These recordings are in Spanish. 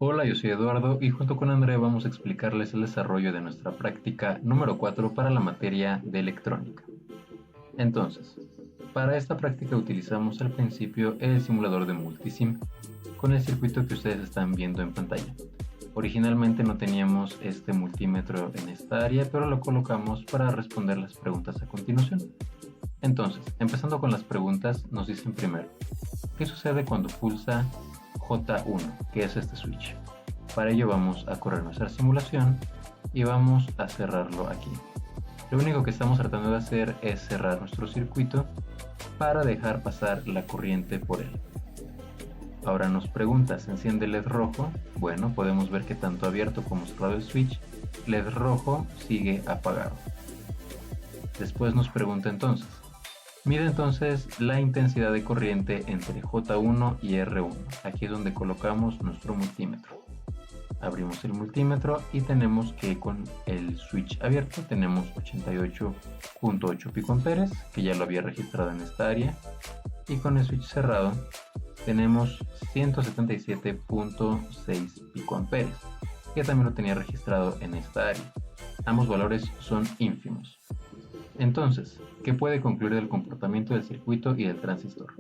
Hola, yo soy Eduardo y junto con André vamos a explicarles el desarrollo de nuestra práctica número 4 para la materia de electrónica. Entonces, para esta práctica utilizamos al principio el simulador de multisim con el circuito que ustedes están viendo en pantalla. Originalmente no teníamos este multímetro en esta área, pero lo colocamos para responder las preguntas a continuación. Entonces, empezando con las preguntas, nos dicen primero, ¿qué sucede cuando pulsa J1, que es este switch? Para ello vamos a correr nuestra simulación y vamos a cerrarlo aquí. Lo único que estamos tratando de hacer es cerrar nuestro circuito para dejar pasar la corriente por él. Ahora nos pregunta, ¿se enciende el LED rojo? Bueno, podemos ver que tanto abierto como cerrado el switch, LED rojo sigue apagado. Después nos pregunta entonces, mide entonces la intensidad de corriente entre J1 y R1. Aquí es donde colocamos nuestro multímetro. Abrimos el multímetro y tenemos que con el switch abierto tenemos 88.8 picoamperes, que ya lo había registrado en esta área, y con el switch cerrado tenemos 177.6 picoamperes, que también lo tenía registrado en esta área. Ambos valores son ínfimos. Entonces, ¿qué puede concluir del comportamiento del circuito y del transistor?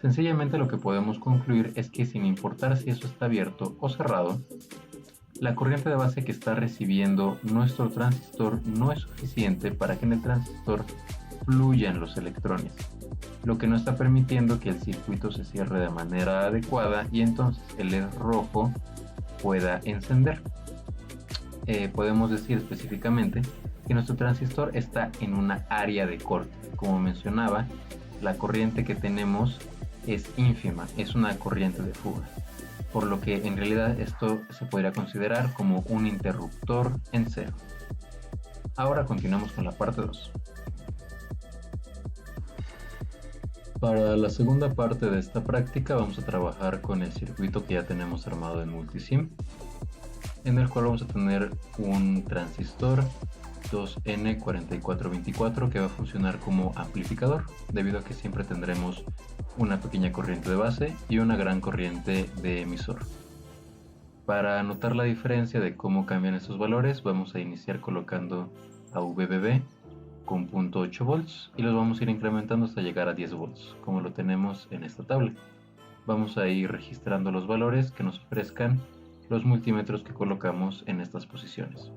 Sencillamente lo que podemos concluir es que sin importar si eso está abierto o cerrado, la corriente de base que está recibiendo nuestro transistor no es suficiente para que en el transistor fluyan los electrones, lo que no está permitiendo que el circuito se cierre de manera adecuada y entonces el LED rojo pueda encender. Podemos decir específicamente que nuestro transistor está en una área de corte. Como mencionaba, la corriente que tenemos es ínfima, es una corriente de fuga, por lo que en realidad esto se podría considerar como un interruptor en cero. Ahora continuamos con la parte 2. Para la segunda parte de esta práctica vamos a trabajar con el circuito que ya tenemos armado en Multisim, en el cual vamos a tener un transistor 2N4424 que va a funcionar como amplificador, debido a que siempre tendremos una pequeña corriente de base y una gran corriente de emisor. Para notar la diferencia de cómo cambian estos valores, vamos a iniciar colocando a VBB con 0.8 volts y los vamos a ir incrementando hasta llegar a 10 volts, como lo tenemos en esta tabla. Vamos a ir registrando los valores que nos ofrezcan los multímetros que colocamos en estas posiciones.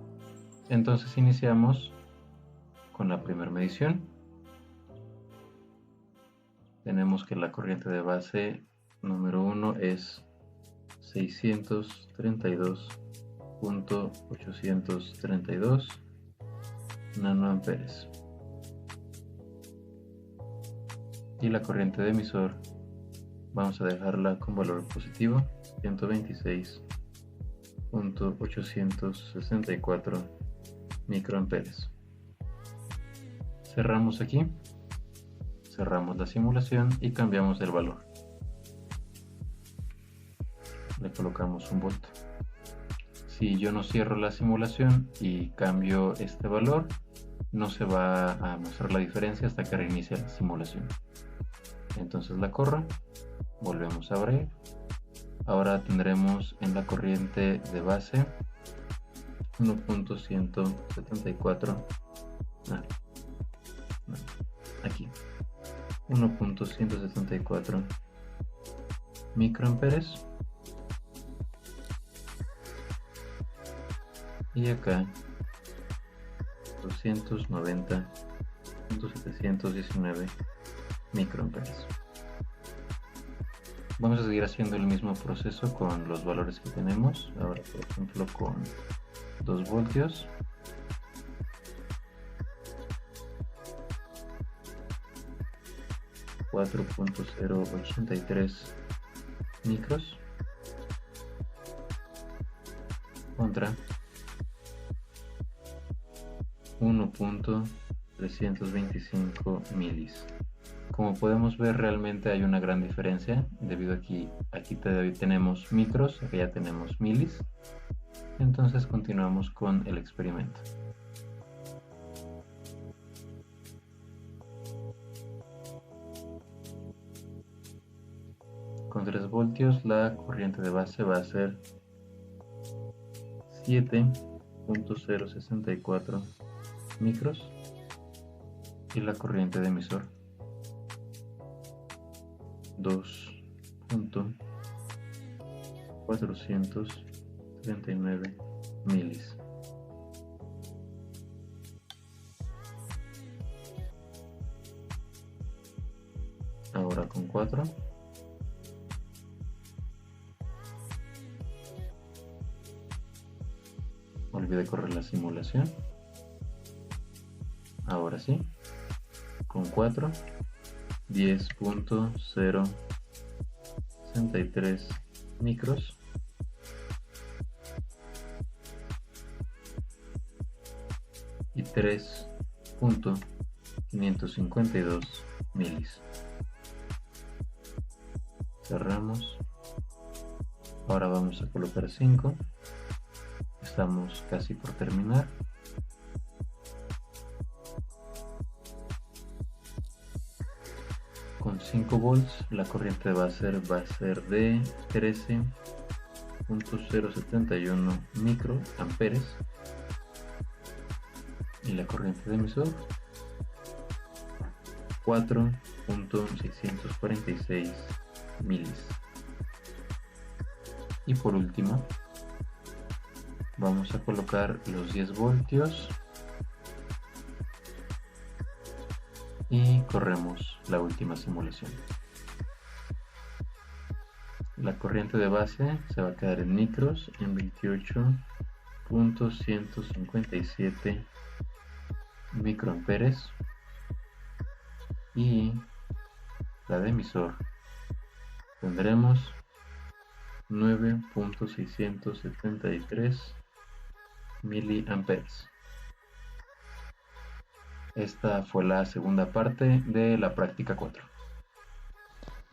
Entonces iniciamos con la primera medición. Tenemos que la corriente de base número 1 es 632.832 nanoamperes. Y la corriente de emisor vamos a dejarla con valor positivo, 126.864 microamperes. Cerramos aquí, cerramos la simulación y cambiamos el valor. Le colocamos un volt. Si yo no cierro la simulación y cambio este valor, no se va a mostrar la diferencia hasta que reinicie la simulación. Entonces la corro, volvemos a abrir. Ahora tendremos en la corriente de base 1.174, aquí 1.174 microamperes y acá 290.719 microamperes. Vamos a seguir haciendo el mismo proceso con los valores que tenemos. Ahora, por ejemplo, con 2 voltios. .083 micros contra 1.325 milis. Como podemos ver, realmente hay una gran diferencia, debido a que aquí tenemos micros, aquí ya tenemos milis. Entonces continuamos con el experimento. Con 3 voltios la corriente de base va a ser 7.064 micros y la corriente de emisor 2.439 milis. Ahora con 4. Olvidé correr la simulación. Ahora sí. Con 4. 10.063 micros. Y 3.552 milis. Cerramos. Ahora vamos a colocar 5. Estamos casi por terminar. Con 5 volts la corriente va a ser de 13.071 microamperes y la corriente de emisor 4.646 milis. Y por último vamos a colocar los 10 voltios y corremos la última simulación. La corriente de base se va a quedar en micros en 28.157 microamperes y la de emisor tendremos 9.673 miliamperes. Esta fue la segunda parte de la práctica 4.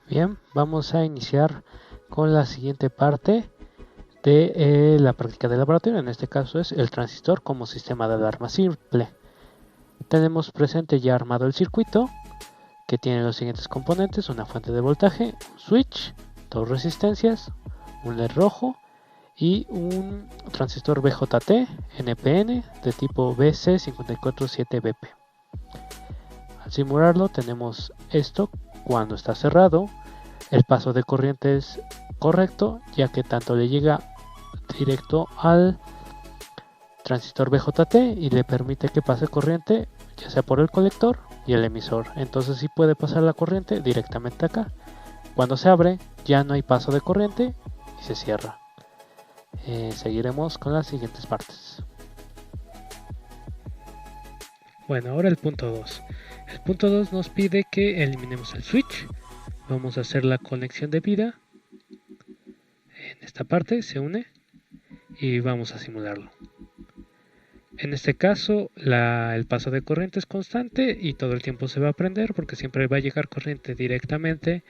Bien, vamos a iniciar con la siguiente parte de la práctica de laboratorio. En este caso es el transistor como sistema de alarma simple. Tenemos presente ya armado el circuito, que tiene los siguientes componentes: una fuente de voltaje, un switch, dos resistencias, un LED rojo y un transistor BJT NPN de tipo BC547BP. Al simularlo tenemos esto cuando está cerrado. El paso de corriente es correcto, ya que tanto le llega directo al transistor BJT y le permite que pase corriente ya sea por el colector y el emisor. Entonces sí puede pasar la corriente directamente acá. Cuando se abre ya no hay paso de corriente y se cierra. Seguiremos con las siguientes partes. Bueno, ahora el punto 2. El punto 2 nos pide que eliminemos el switch. Vamos a hacer la conexión debida. En esta parte se une y vamos a simularlo. En este caso el paso de corriente es constante y todo el tiempo se va a prender porque siempre va a llegar corriente directamente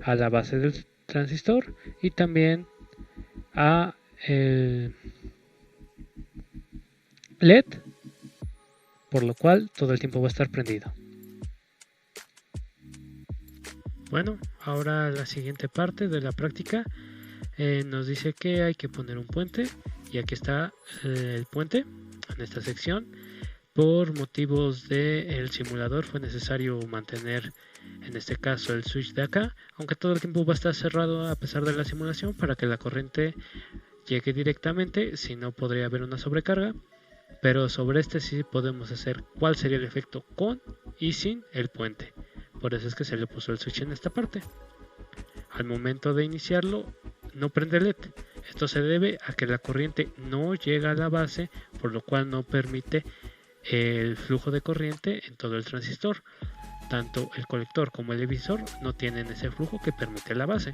a la base del transistor y también a el LED, por lo cual todo el tiempo va a estar prendido. Bueno, ahora la siguiente parte de la práctica nos dice que hay que poner un puente y aquí está el puente en esta sección. Por motivos del simulador fue necesario mantener en este caso el switch de acá, aunque todo el tiempo va a estar cerrado a pesar de la simulación para que la corriente llegue directamente, si no podría haber una sobrecarga. Pero sobre este sí podemos hacer cuál sería el efecto con y sin el puente. Por eso es que se le puso el switch en esta parte. Al momento de iniciarlo no prende LED. Esto se debe a que la corriente no llega a la base, por lo cual no permite el flujo de corriente en todo el transistor. Tanto el colector como el emisor no tienen ese flujo que permite la base.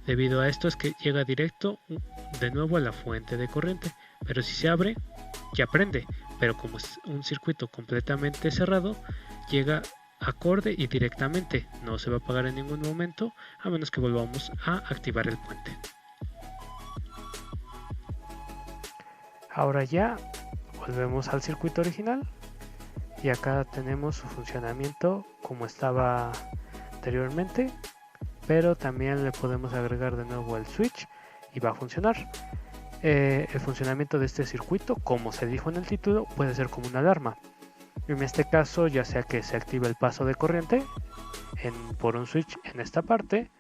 Debido a esto es que llega directo de nuevo a la fuente de corriente, pero si se abre ya prende, pero como es un circuito completamente cerrado llega acorde y directamente, no se va a apagar en ningún momento a menos que volvamos a activar el puente. Ahora ya volvemos al circuito original y acá tenemos su funcionamiento como estaba anteriormente, pero también le podemos agregar de nuevo el switch y va a funcionar. el funcionamiento de este circuito, como se dijo en el título, puede ser como una alarma. En este caso, ya sea que se active el paso de corriente por un switch en esta parte,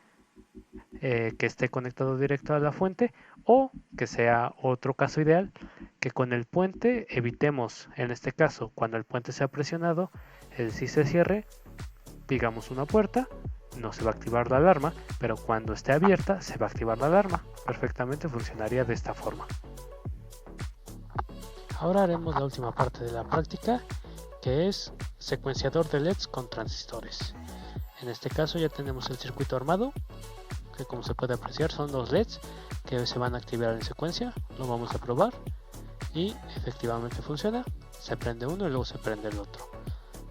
que esté conectado directo a la fuente, o que sea otro caso ideal, que con el puente evitemos, en este caso, cuando el puente sea presionado, si se cierre, digamos una puerta, no se va a activar la alarma, pero cuando esté abierta se va a activar la alarma. Perfectamente funcionaría de esta forma. Ahora haremos la última parte de la práctica, que es secuenciador de LEDs con transistores. En este caso ya tenemos el circuito armado, que como se puede apreciar son dos LEDs que se van a activar en secuencia. Lo vamos a probar y efectivamente funciona. Se prende uno y luego se prende el otro,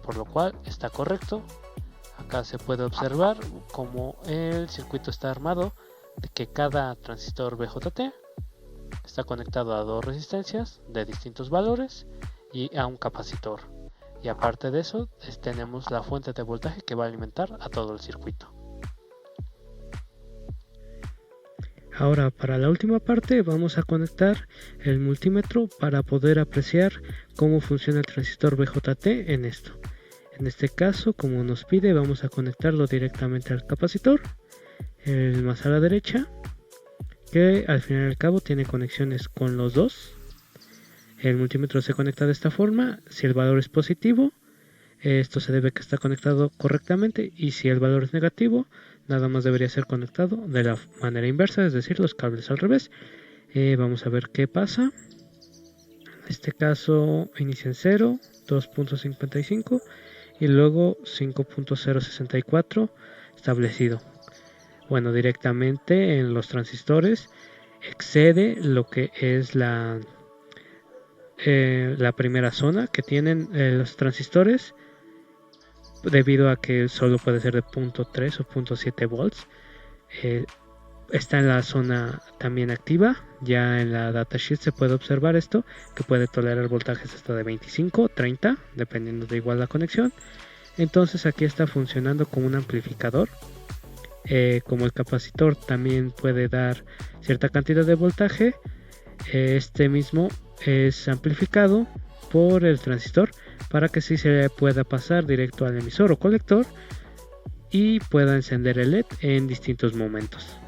por lo cual está correcto. Acá se puede observar como el circuito está armado, de que cada transistor BJT está conectado a dos resistencias de distintos valores y a un capacitor. Y aparte de eso, tenemos la fuente de voltaje que va a alimentar a todo el circuito. Ahora, para la última parte vamos a conectar el multímetro para poder apreciar cómo funciona el transistor BJT en esto. En este caso, como nos pide, vamos a conectarlo directamente al capacitor, el más a la derecha, que al fin y al cabo tiene conexiones con los dos. El multímetro se conecta de esta forma. Si el valor es positivo, esto se debe que está conectado correctamente, y si el valor es negativo, nada más debería ser conectado de la manera inversa, es decir, los cables al revés. Vamos a ver qué pasa. En este caso inicia en 0, 2.55 y luego 5.064 establecido. Bueno, directamente en los transistores excede lo que es la primera zona que tienen los transistores, debido a que solo puede ser de 0.3 o 0.7 volts. Está en la zona también activa. Ya en la datasheet se puede observar esto, que puede tolerar voltajes hasta de 25, 30, dependiendo de igual la conexión. Entonces aquí está funcionando como un amplificador. Como el capacitor también puede dar cierta cantidad de voltaje, este mismo es amplificado por el transistor para que sí se pueda pasar directo al emisor o colector y pueda encender el LED en distintos momentos.